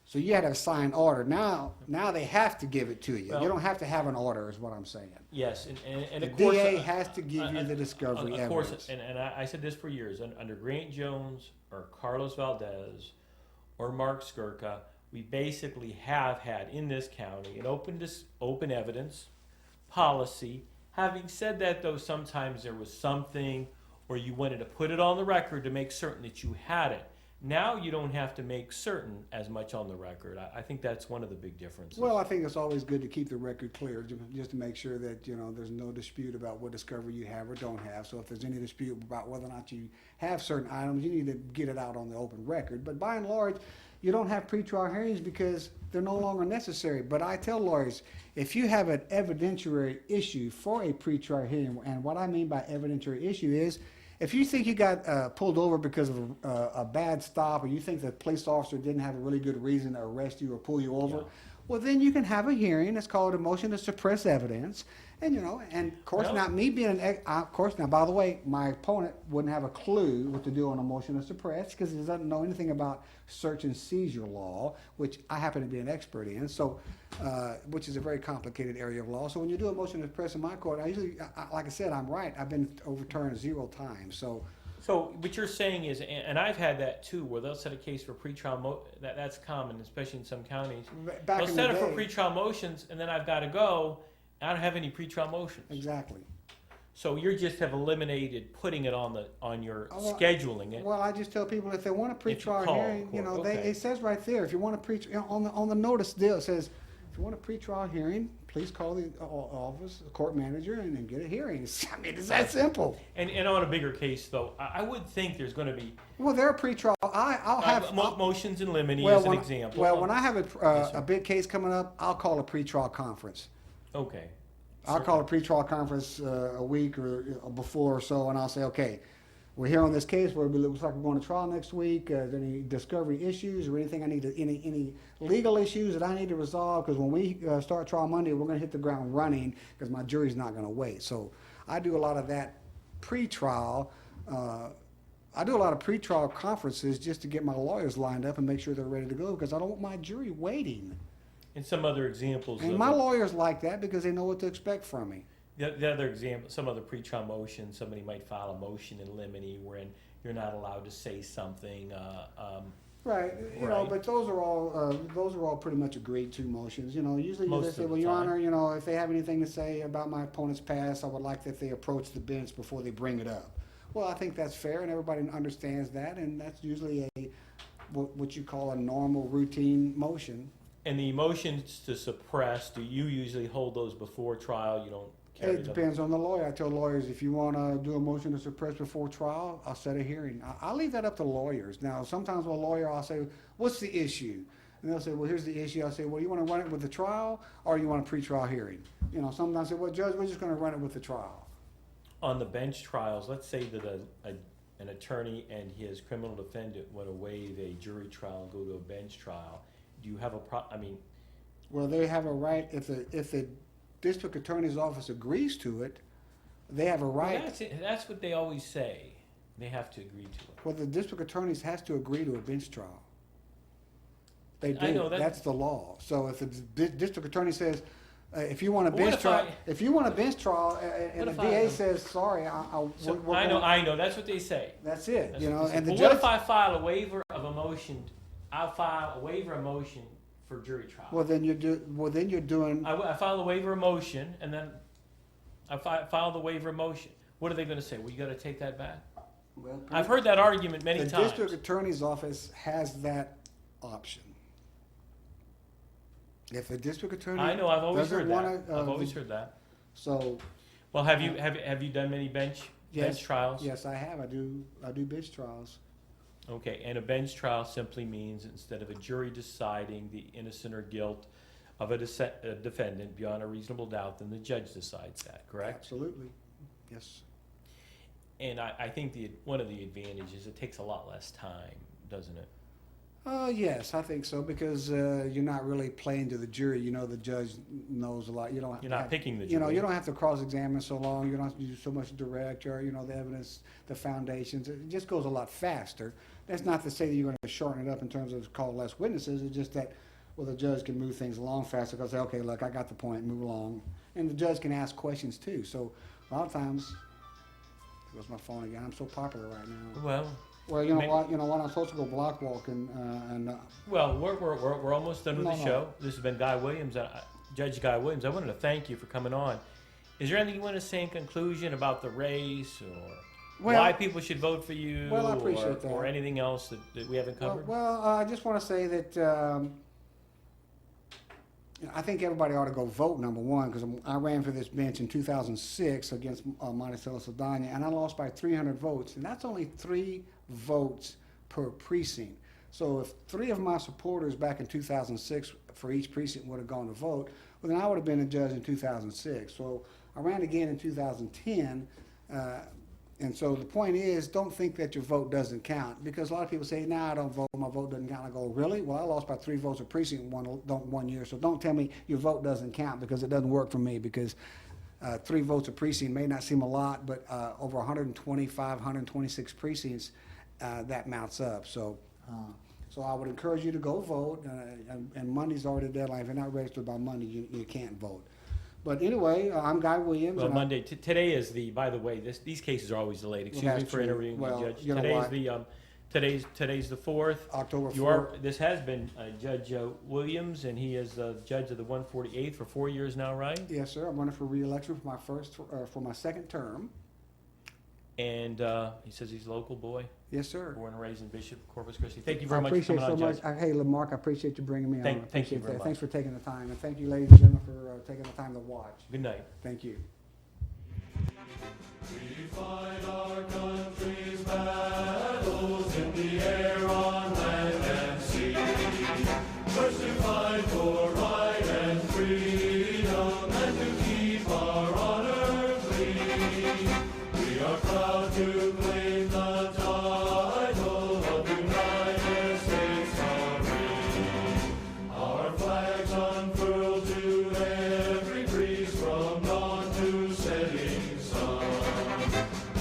So you had a signed order. Now they have to give it to you. Well, You don't have to have an order, is what I'm saying. Yes, and The of course. DA has to give you the discovery Of evidence. course, and I said this for years, under Grant Jones or Carlos Valdez or Mark Skirka, we basically have had in this county an open evidence policy. Having said that, though, sometimes there was something, or you wanted to put it on the record to make certain that you had it. Now you don't have to make certain as much on the record. I think that's one of the big differences. Well, I think it's always good to keep the record clear, just to make sure that, there's no dispute about what discovery you have or don't have. So if there's any dispute about whether or not you have certain items, you need to get it out on the open record. But by and large, you don't have pretrial hearings because they're no longer necessary. But I tell lawyers, if you have an evidentiary issue for a pretrial hearing, and what I mean by evidentiary issue is, if you think you got pulled over because of a bad stop, or you think the police officer didn't have a really good reason to arrest you or pull you over, Yeah. well, then you can have a hearing. It's called a motion to suppress evidence. And, and of course, Well- not me being of course, now, by the way, my opponent wouldn't have a clue what to do on a motion to suppress because he doesn't know anything about search and seizure law, which I happen to be an expert in, so, which is a very complicated area of law. So when you do a motion to suppress in my court, like I said, I'm right. I've been overturned 0 times, so. So what you're saying is, and I've had that too, where they'll set a case for pretrial that's common, especially in some counties. Back They'll in set the it for day- pretrial motions, and then I've got to go. I don't have any pretrial motions. Exactly. So you just have eliminated putting it on your Oh, well, scheduling it. Well, I just tell people if they want a If you pretrial call hearing, court, okay. it says right there, if you want a on the notice deal, it says, if you want a pretrial hearing, please call the office, the court manager, and get a hearing. I mean, it's that simple. And on a bigger case, though, I would think there's going to be Well, there are pretrial, I'll have. motions in limine well, as an when- example. Well, when I have Yes, sir. a big case coming up, I'll call a pretrial conference. Okay. I'll call a pretrial conference a week or before or so, and I'll say, okay, we're here on this case where it looks like we're going to trial next week. Is there any discovery issues or anything any legal issues that I need to resolve? Because when we start trial Monday, we're going to hit the ground running because my jury's not going to wait. So I do a lot of that pre-trial. I do a lot of pre-trial conferences just to get my lawyers lined up and make sure they're ready to go because I don't want my jury waiting. And some other examples. And of my it. lawyers like that because they know what to expect from me. The other example, some other pretrial motion, somebody might file a motion in limine wherein you're not allowed to say something. Right, Right. but those are all pretty much agreed to motions. Usually Most they of say, the well, Your time. Honor, if they have anything to say about my opponent's past, I would like that they approach the bench before they bring it up. Well, I think that's fair, and everybody understands that, and that's usually what you call a normal routine motion. And the motions to suppress, do you usually hold those before trial? You don't carry It them? depends on the lawyer. I tell lawyers, if you want to do a motion to suppress before trial, I'll set a hearing. I'll leave that up to lawyers. Now, sometimes with a lawyer, I'll say, what's the issue? And they'll say, well, here's the issue. I'll say, well, you want to run it with the trial or you want a pretrial hearing? Sometimes I say, well, Judge, we're just going to run it with the trial. On the bench trials, let's say that an attorney and his criminal defendant want to waive a jury trial and go to a bench trial. Do you have Well, they have a right, if the district attorney's office agrees to it, they have a right. That's what they always say. They have to agree to it. Well, the district attorneys has to agree to a bench trial. They do. I know that- That's the law. So if the district attorney says, if you want a But what bench if trial, I- if you want a bench trial, and What the if DA I- says, sorry, I know. That's what they say. that's it. That's what they say. And the But what judge. if I file a waiver of a motion? I'll file a waiver of motion for jury trial. Well, then you're doing. I file a waiver of motion, and then I file the waiver of motion. What are they going to say? Well, you got to take that back. Well, I've heard that argument many the times. district attorney's office has that option. If the district attorney I know, I've always doesn't heard wanna, that. I've always heard that. So, Well, have you done many bench yes, trials? yes, I have. I do bench trials. Okay, and a bench trial simply means instead of a jury deciding the innocent or guilt of a defendant beyond a reasonable doubt, then the judge decides that, correct? Absolutely, yes. And I think one of the advantages, it takes a lot less time, doesn't it? Yes, I think so, because you're not really playing to the jury. You know, the judge knows a lot. You don't. You're not picking the You know, jury. you don't have to cross-examine so long. You don't have to do so much direct, or the evidence, the foundations. It just goes a lot faster. That's not to say that you're going to shorten it up in terms of call less witnesses. It's just that, well, the judge can move things along faster because say, okay, look, I got the point, move along, and the judge can ask questions too. So a lot of times, there goes my phone again. I'm so popular right now. Well, You know what? I'm supposed to go block walking, well, we're almost done with No, the no. show. This has been Guy Williams, Judge Guy Williams. I wanted to thank you for coming on. Is there anything you want to say in conclusion about the race, or why people should vote for you, Well, I appreciate or that. anything else that we haven't covered? I just want to say that I think everybody ought to go vote, number one, because I ran for this bench in 2006 against Monticello Saldana, and I lost by 300 votes, and that's only 3 votes per precinct. So if 3 of my supporters back in 2006 for each precinct would have gone to vote, well, then I would have been a judge in 2006. So I ran again in 2010. And so the point is, don't think that your vote doesn't count, because a lot of people say, "Nah, I don't vote. My vote doesn't count." I go, "Really? Well, I lost by 3 votes a precinct one year. So don't tell me your vote doesn't count, because it doesn't work for me. Because 3 votes a precinct may not seem a lot, but over 125, 126 precincts, that mounts up. So I would encourage you to go vote. And Monday's already the deadline. If you're not registered by Monday, you can't vote. But anyway, I'm Guy Williams. Well, and Monday. Today is by the way, these cases are always delayed. Excuse Well, me that's for true. interviewing Well, the judge. you know Today's the 4th. October 4th. This has been Judge Williams, and he is the judge of the 148th for 4 years now, right? Yes, sir. I'm running for re-election for my second term. And he says he's a local boy, Yes, sir. born and raised in Bishop Corpus Christi. Thank you very much for appreciate coming on, so Judge. much. Hey, Mark, I appreciate you bringing me on. I Thank you appreciate very that. much. Thanks for taking the time, and thank you, ladies and gentlemen, for taking the time to watch. Good night. Thank you. We fight our country's battles in the air, on land and sea. First to fight for right and freedom, and to keep our honor clean. We are proud to claim the title of United States Marine. Our flags unfurled to every breeze, from dawn to setting sun.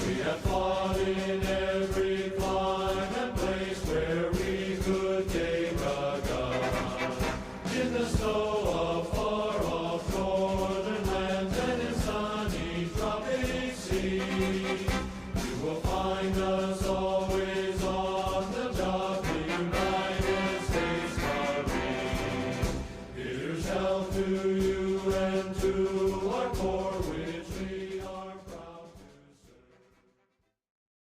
We have fought in every clime and place where we could take a gun. In the snow of far-off northern lands and in sunny tropic seas, you will find us always on the job, the United States Marine. Here's health to you.